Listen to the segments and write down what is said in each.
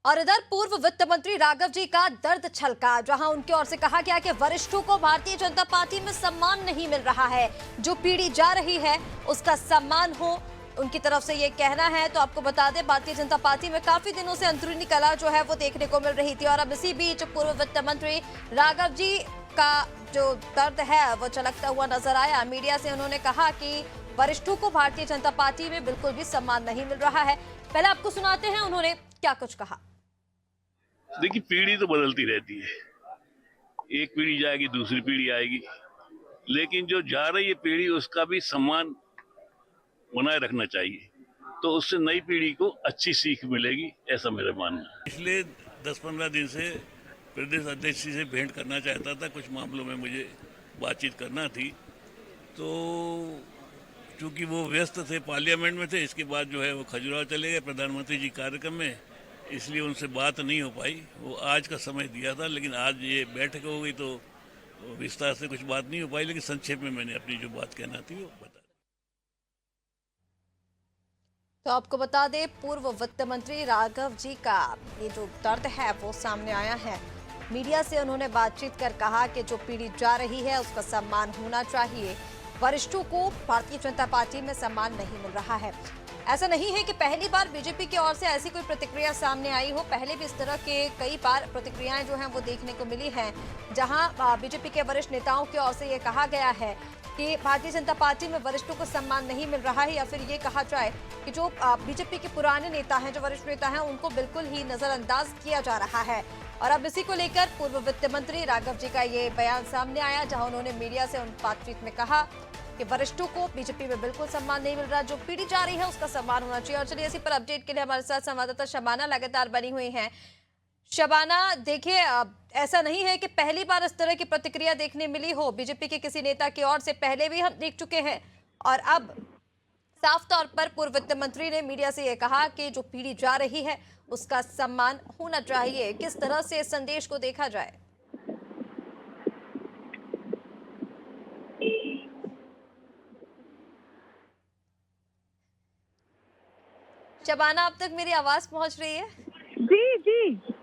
और इधर पूर्व वित्त मंत्री राघव जी का दर्द छलका, जहां उनकी ओर से कहा गया कि वरिष्ठों को भारतीय जनता पार्टी में सम्मान नहीं मिल रहा है, जो पीढ़ी जा रही है उसका सम्मान हो, उनकी तरफ से ये कहना है। तो आपको बता दें, भारतीय जनता पार्टी में काफी दिनों से अंदरूनी कलह जो है वो देखने को मिल रही थी, और अब इसी बीच पूर्व वित्त मंत्री राघव जी का जो दर्द है वो छलकता हुआ नजर आया। मीडिया से उन्होंने कहा कि वरिष्ठों को भारतीय जनता पार्टी में बिल्कुल भी सम्मान नहीं मिल रहा है। पहले आपको सुनाते हैं उन्होंने क्या कुछ कहा। देखिए, पीढ़ी तो बदलती रहती है, एक पीढ़ी जाएगी दूसरी पीढ़ी आएगी, लेकिन जो जा रही है पीढ़ी उसका भी सम्मान बनाए रखना चाहिए, तो उससे नई पीढ़ी को अच्छी सीख मिलेगी, ऐसा मेरा मानना है। पिछले 10-15 दिन से प्रदेश अध्यक्ष जी से भेंट करना चाहता था, कुछ मामलों में मुझे बातचीत करना थी, तो चूंकि वो व्यस्त थे, पार्लियामेंट में थे, इसके बाद जो है वो खजुराहो चले गए प्रधानमंत्री जी कार्यक्रम में, इसलिए उनसे बात नहीं हो पाई। वो आज का समय दिया था, लेकिन आज ये बैठक हो गई तो विस्तार से कुछ बात नहीं हो पाई, लेकिन संक्षेप में मैंने अपनी जो बात कहना थी वो बता। तो आपको बता दें, पूर्व वित्त मंत्री राघव जी का ये जो दर्द है वो सामने आया है। मीडिया से उन्होंने बातचीत कर कहा कि जो पीढ़ी जा रही है उसका सम्मान होना चाहिए, वरिष्ठों को भारतीय जनता पार्टी में सम्मान नहीं मिल रहा है। ऐसा नहीं है कि पहली बार बीजेपी की ओर से ऐसी कोई प्रतिक्रिया सामने आई हो, पहले भी इस तरह के कई बार प्रतिक्रियाएं जो हैं वो देखने को मिली हैं, जहां बीजेपी के वरिष्ठ नेताओं की ओर से ये कहा गया है कि भारतीय जनता पार्टी में वरिष्ठों को सम्मान नहीं मिल रहा है, या फिर ये कहा जाए कि जो बीजेपी के पुराने नेता हैं, जो वरिष्ठ नेता हैं, उनको बिल्कुल ही नजरअंदाज किया जा रहा है। और अब इसी को लेकर पूर्व वित्त मंत्री राघव जी का ये बयान सामने आया, जहां उन्होंने मीडिया से उन बातचीत में कहा कि वरिष्ठों को बीजेपी में बिल्कुल सम्मान नहीं मिल रहा, जो पीढ़ी जा रही है उसका सम्मान होना चाहिए। और चलिए, इसी पर अपडेट के लिए हमारे साथ संवाददाता शबाना लगातार बनी हुई हैं। शबाना, देखिए, ऐसा नहीं है कि पहली बार इस तरह की प्रतिक्रिया देखने मिली हो बीजेपी के किसी नेता की ओर से, पहले भी हम देख चुके हैं, और अब साफ तौर पर पूर्व वित्त मंत्री ने मीडिया से यह कहा कि जो पीढ़ी जा रही है उसका सम्मान होना चाहिए। किस तरह से इस संदेश को देखा जाए? शबाना, अब तक मेरी आवाज पहुंच रही है? जी जी।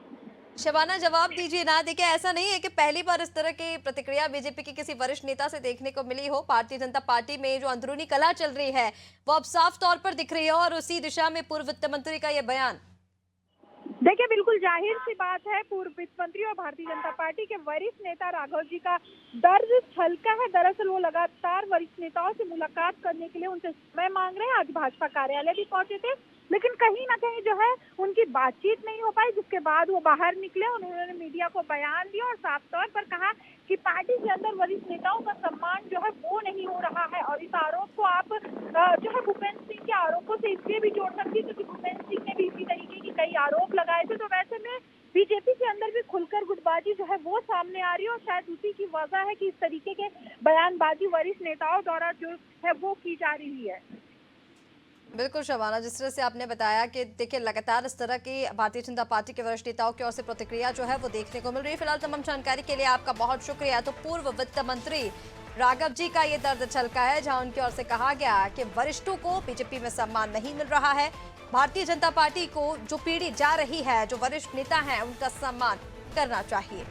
शबाना, जवाब दीजिए ना। देखिए, ऐसा नहीं है कि पहली बार इस तरह की प्रतिक्रिया बीजेपी के किसी वरिष्ठ नेता से देखने को मिली हो। भारतीय जनता पार्टी में जो अंदरूनी कलह चल रही है वो अब साफ तौर पर दिख रही है, और उसी दिशा में पूर्व वित्त मंत्री का यह बयान। देखिए, बिल्कुल जाहिर सी बात है, पूर्व वित्त मंत्री और भारतीय जनता पार्टी के वरिष्ठ नेता राघव जी का दर्द छलका है। दरअसल वो लगातार वरिष्ठ नेताओं से मुलाकात करने के लिए उनसे समय मांग रहे हैं। आज भाजपा कार्यालय भी पहुंचे थे, लेकिन कहीं ना कहीं जो है उनकी बातचीत नहीं हो पाई, जिसके बाद वो बाहर निकले। उन्होंने मीडिया को बयान दिया और साफ तौर पर कहा कि पार्टी के अंदर वरिष्ठ नेताओं का सम्मान जो है वो नहीं हो रहा है। और इस आरोप को आप जो है भूपेंद्र सिंह के आरोपों से इसलिए भी जोड़ सकती है, क्योंकि भूपेंद्र सिंह ने भी इसी तरीके की कई आरोप लगाए थे। तो वैसे में बीजेपी के अंदर भी खुलकर गुटबाजी जो है वो सामने आ रही है, और शायद उसी की वजह है कि इस तरीके के बयानबाजी वरिष्ठ नेताओं द्वारा जो है वो की जा रही है। बिल्कुल शबाना, जिस तरह से आपने बताया कि देखिए, लगातार इस तरह की भारतीय जनता पार्टी के वरिष्ठ नेताओं की ओर से प्रतिक्रिया जो है वो देखने को मिल रही है। फिलहाल तमाम जानकारी के लिए आपका बहुत शुक्रिया। तो पूर्व वित्त मंत्री राघव जी का ये दर्द छलका है, जहां उनकी ओर से कहा गया कि वरिष्ठों को बीजेपी में सम्मान नहीं मिल रहा है, भारतीय जनता पार्टी को जो पीढ़ी जा रही है, जो वरिष्ठ नेता है, उनका सम्मान करना चाहिए।